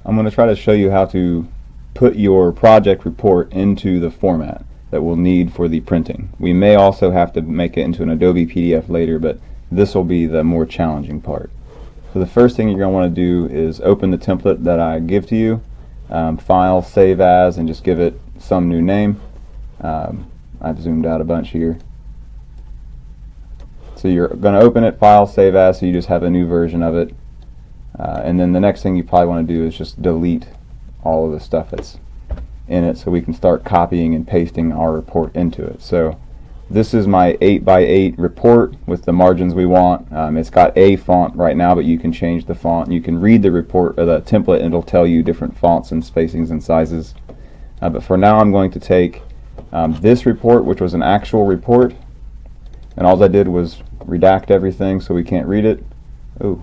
I'm going to try to show you how to put your project report into the format that we'll need for the printing. We may also have to make it into an Adobe PDF later, but this will be the more challenging part. So the first thing you're going to want to do is open the template that I give to you, File, Save As, and just give it some new name. I've zoomed out a bunch here. So you're going to open it, File, Save As, so you just have a new version of it. And then the next thing you probably want to do is just delete all of the stuff that's in it so we can start copying and pasting our report into it. So this is my 8x8 report with the margins we want. It's got a font right now, but you can change the font. You can read the report or the template and it'll tell you different fonts and spacings and sizes. But for now I'm going to take this report, which was an actual report, and all I did was redact everything so we can't read it. Ooh.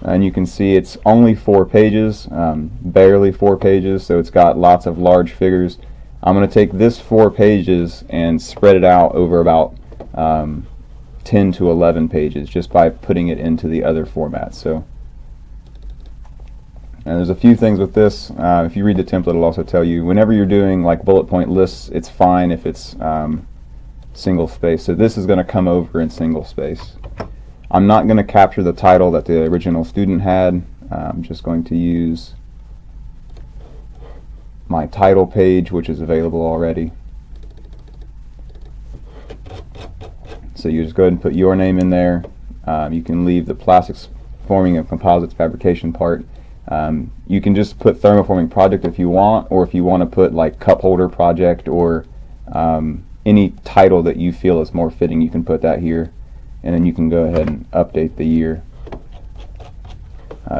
And you can see it's only 4 pages, barely 4 pages, so it's got lots of large figures. I'm going to take this 4 pages and spread it out over about 10 to 11 pages just by putting it into the other formats. So, and there's a few things with this. If you read the template, it'll also tell you whenever you're doing like bullet point lists, it's fine if it's single space. So this is going to come over in single space. I'm not going to capture the title that the original student had. I'm just going to use my title page, which is available already. So you just go ahead and put your name in there. You can leave the plastics forming and composites fabrication part. You can just put thermoforming project if you want, or if you want to put like cup holder project or any title that you feel is more fitting, you can put that here. And then you can go ahead and update the year.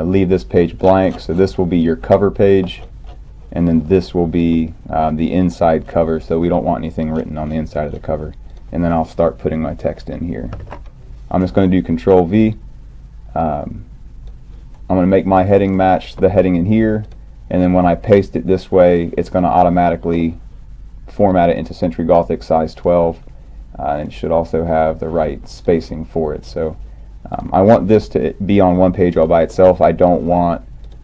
Leave this page blank, so this will be your cover page, and then this will be the inside cover, so we don't want anything written on the inside of the cover. And then I'll start putting my text in here. I'm just going to do Control V. I'm going to make my heading match the heading in here, and then when I paste it this way, it's going to automatically format it into Century Gothic size 12. And it should also have the right spacing for it. So I want this to be on one page all by itself. I don't want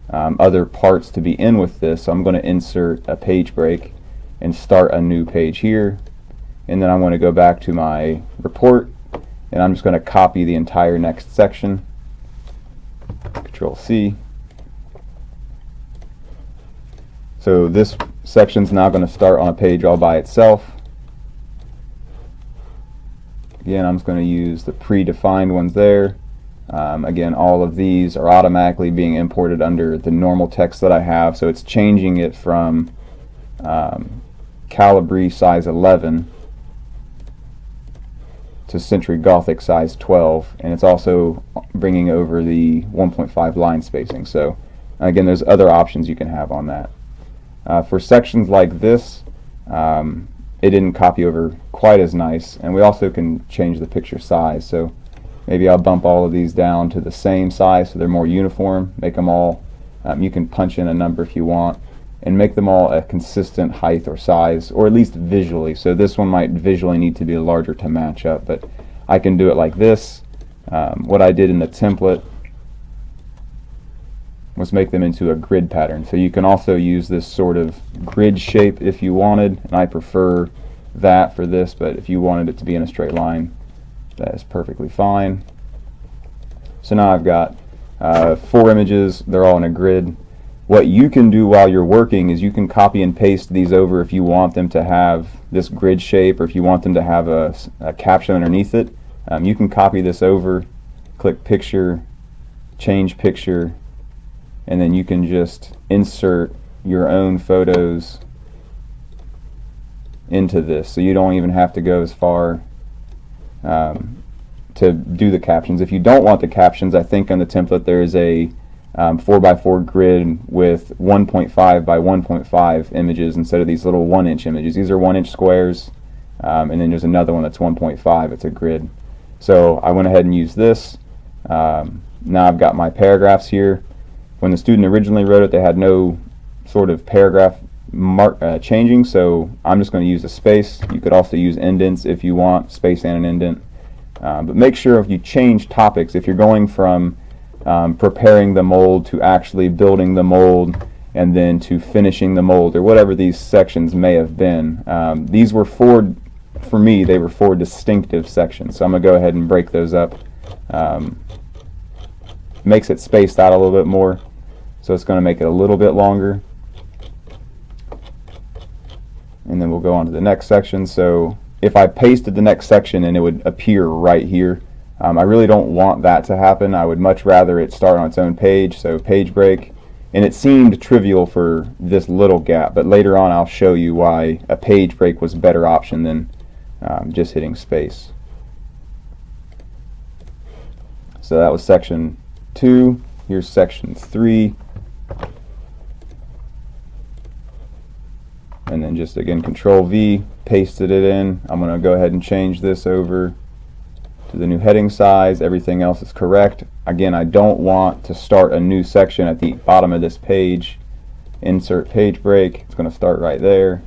other parts to be in with this, so I'm going to insert a page break and start a new page here. And then I'm going to go back to my report, and I'm just going to copy the entire next section. Control C. So this section's now going to start on a page all by itself. Again, I'm just going to use the predefined ones there. Again, all of these are automatically being imported under the normal text that I have, so it's changing it from Calibri size 11 to Century Gothic size 12, and it's also bringing over the 1.5 line spacing. So again, there's other options you can have on that. For sections like this, it didn't copy over quite as nice, and we also can change the picture size. So maybe I'll bump all of these down to the same size so they're more uniform, make them all, you can punch in a number if you want, and make them all a consistent height or size, or at least visually. So this one might visually need to be larger to match up, but I can do it like this. What I did in the template was make them into a grid pattern. So you can also use this sort of grid shape if you wanted, and I prefer that for this, but if you wanted it to be in a straight line, that is perfectly fine. So now I've got 4 images, they're all in a grid. What you can do while you're working is you can copy and paste these over if you want them to have this grid shape, or if you want them to have a caption underneath it. You can copy this over, click picture, change picture, and then you can just insert your own photos into this, so you don't even have to go as far to do the captions. If you don't want the captions, I think on the template there is a 4x4 grid with 1.5 by 1.5 images instead of these little 1-inch images. These are 1-inch squares, and then there's another one that's 1.5. It's a grid. So I went ahead and used this. Now I've got my paragraphs here. When the student originally wrote it, they had no sort of paragraph changing, so I'm just going to use a space. You could also use indents if you want, space and an indent. But make sure if you change topics, if you're going from preparing the mold to actually building the mold and then to finishing the mold, or whatever these sections may have been. These were for me, they were four distinctive sections. So I'm going to go ahead and break those up. Makes it spaced out a little bit more, so it's going to make it a little bit longer. And then we'll go on to the next section. So if I pasted the next section, and it would appear right here. I really don't want that to happen. I would much rather it start on its own page, so page break. And it seemed trivial for this little gap, but later on I'll show you why a page break was a better option than just hitting space. So that was section 2. Here's section 3. And then just again Control V, pasted it in. I'm going to go ahead and change this over to the new heading size. Everything else is correct. Again, I don't want to start a new section at the bottom of this page. Insert page break. It's going to start right there.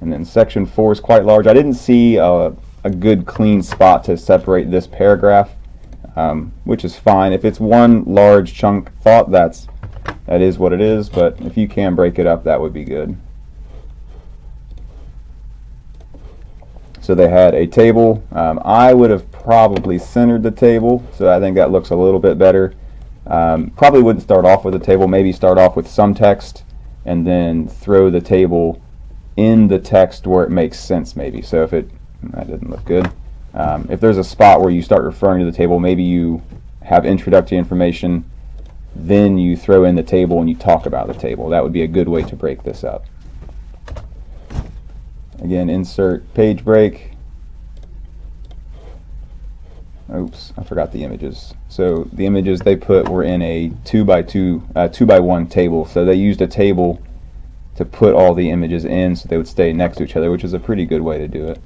And then section 4 is quite large. I didn't see a good clean spot to separate this paragraph, which is fine. If it's one large chunk thought, that is what it is, but if you can break it up, that would be good. So they had a table. I would have probably centered the table, so I think that looks a little bit better. Probably wouldn't start off with a table, maybe start off with some text and then throw the table in the text where it makes sense maybe. So if that didn't look good. If there's a spot where you start referring to the table, maybe you have introductory information, then you throw in the table and you talk about the table. That would be a good way to break this up. Again, insert page break. Oops, I forgot the images. So the images they put were in a 2x1 table. So they used a table to put all the images in so they would stay next to each other, which is a pretty good way to do it.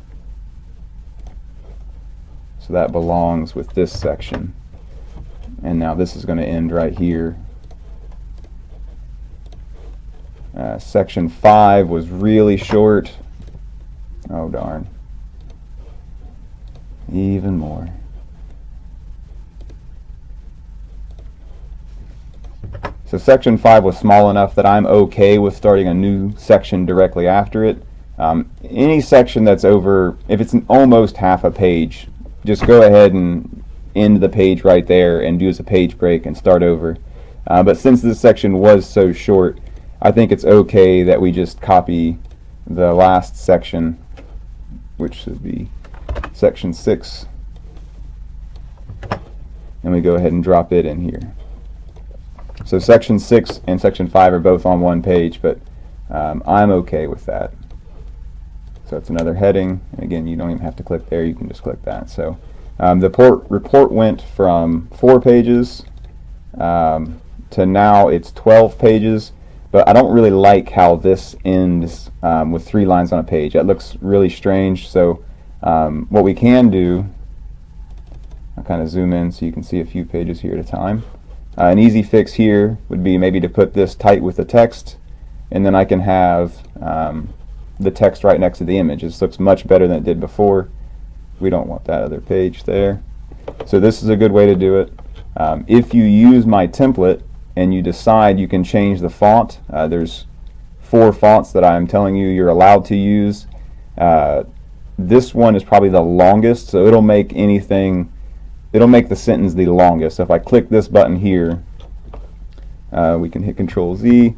So that belongs with this section. And now this is going to end right here. Section 5 was really short. Oh darn. Even more. So section 5 was small enough that I'm okay with starting a new section directly after it. Any section that's over, if it's almost half a page, just go ahead and end the page right there and do as a page break and start over. But since this section was so short, I think it's okay that we just copy the last section, which should be section 6, and we go ahead and drop it in here. So section 6 and section 5 are both on one page, but I'm okay with that. So it's another heading, and again, you don't even have to click there, you can just click that. So the report went from 4 pages to now it's 12 pages, but I don't really like how this ends with 3 lines on a page. That looks really strange. So what we can do, I'll kind of zoom in so you can see a few pages here at a time. An easy fix here would be maybe to put this tight with the text, and then I can have the text right next to the image. This looks much better than it did before. We don't want that other page there. So this is a good way to do it. If you use my template and you decide you can change the font, there's 4 fonts that I'm telling you you're allowed to use. This one is probably the longest, so it'll make the sentence the longest. So if I click this button here, we can hit Control Z.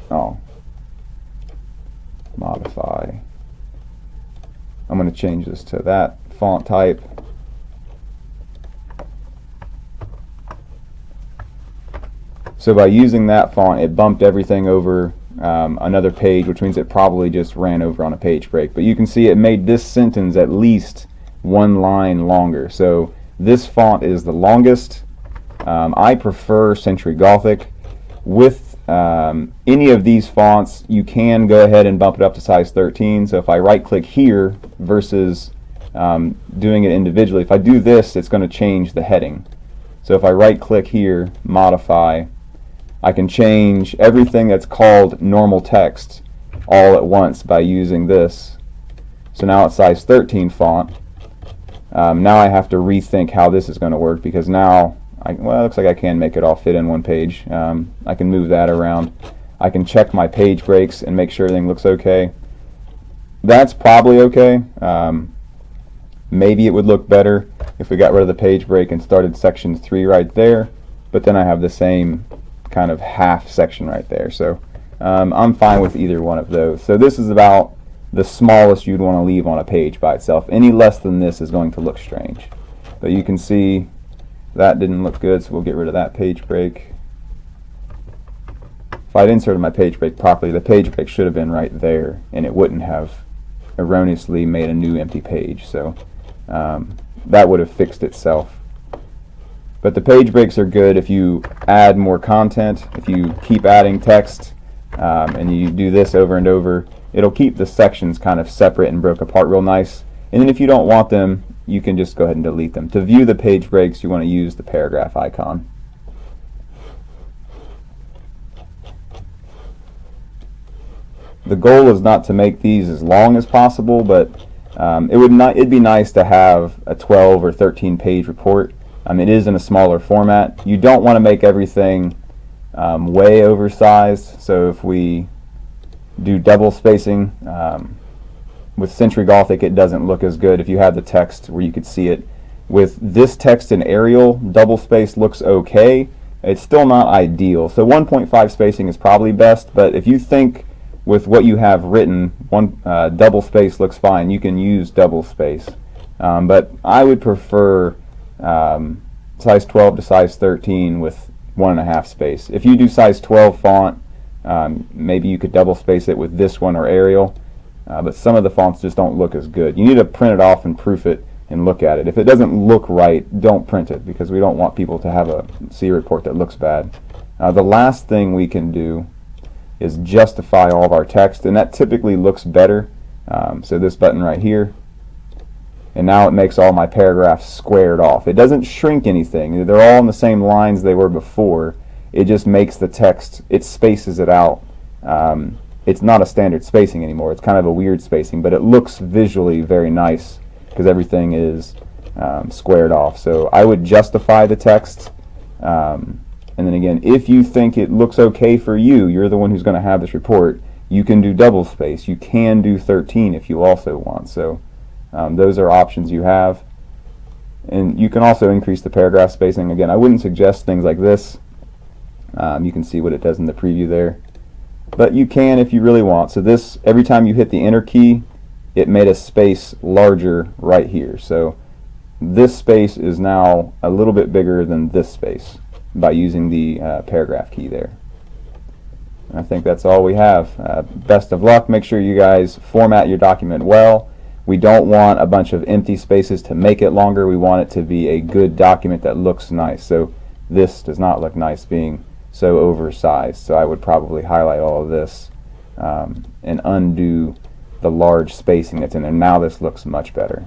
Oh, modify. I'm going to change this to that font type. So by using that font, it bumped everything over another page, which means it probably just ran over on a page break. But you can see it made this sentence at least 1 line longer. So this font is the longest. I prefer Century Gothic. With any of these fonts, you can go ahead and bump it up to size 13. So if I right click here versus doing it individually, if I do this, it's going to change the heading. So if I right click here, modify, I can change everything that's called normal text all at once by using this. So now it's size 13 font. Now I have to rethink how this is going to work, because now, well, it looks like I can make it all fit in one page. I can move that around. I can check my page breaks and make sure everything looks okay. That's probably okay. Maybe it would look better if we got rid of the page break and started section 3 right there, but then I have the same kind of half section right there. So I'm fine with either one of those. So this is about the smallest you'd want to leave on a page by itself. Any less than this is going to look strange. But you can see that didn't look good, so we'll get rid of that page break. If I'd inserted my page break properly, the page break should have been right there, and it wouldn't have erroneously made a new empty page. So that would have fixed itself. But the page breaks are good if you add more content, if you keep adding text, and you do this over and over. It'll keep the sections kind of separate and broke apart real nice. And then if you don't want them, you can just go ahead and delete them. To view the page breaks, you want to use the paragraph icon. The goal is not to make these as long as possible, but it'd be nice to have a 12 or 13 page report. It is in a smaller format. You don't want to make everything way oversized. So if we do double spacing with Century Gothic, it doesn't look as good if you have the text where you could see it. With this text in Arial, double space looks okay. It's still not ideal. So 1.5 spacing is probably best, but if you think with what you have written, double space looks fine, you can use double space. But I would prefer size 12 to size 13 with 1.5 space. If you do size 12 font, maybe you could double space it with this one or Arial, but some of the fonts just don't look as good. You need to print it off and proof it and look at it. If it doesn't look right, don't print it, because we don't want people to see a report that looks bad. The last thing we can do is justify all of our text, and that typically looks better. So this button right here, and now it makes all my paragraphs squared off. It doesn't shrink anything. They're all in the same lines they were before. It just makes the text, it spaces it out. It's not a standard spacing anymore. It's kind of a weird spacing, but it looks visually very nice because everything is squared off. So I would justify the text. And then again, if you think it looks okay for you, you're the one who's going to have this report, you can do double space. You can do 13 if you also want. So those are options you have. And you can also increase the paragraph spacing. Again, I wouldn't suggest things like this. You can see what it does in the preview there. But you can if you really want. So this, every time you hit the enter key, it made a space larger right here. So this space is now a little bit bigger than this space by using the paragraph key there. And I think that's all we have. Best of luck. Make sure you guys format your document well. We don't want a bunch of empty spaces to make it longer. We want it to be a good document that looks nice. So this does not look nice being so oversized. So I would probably highlight all of this and undo the large spacing that's in there. Now this looks much better.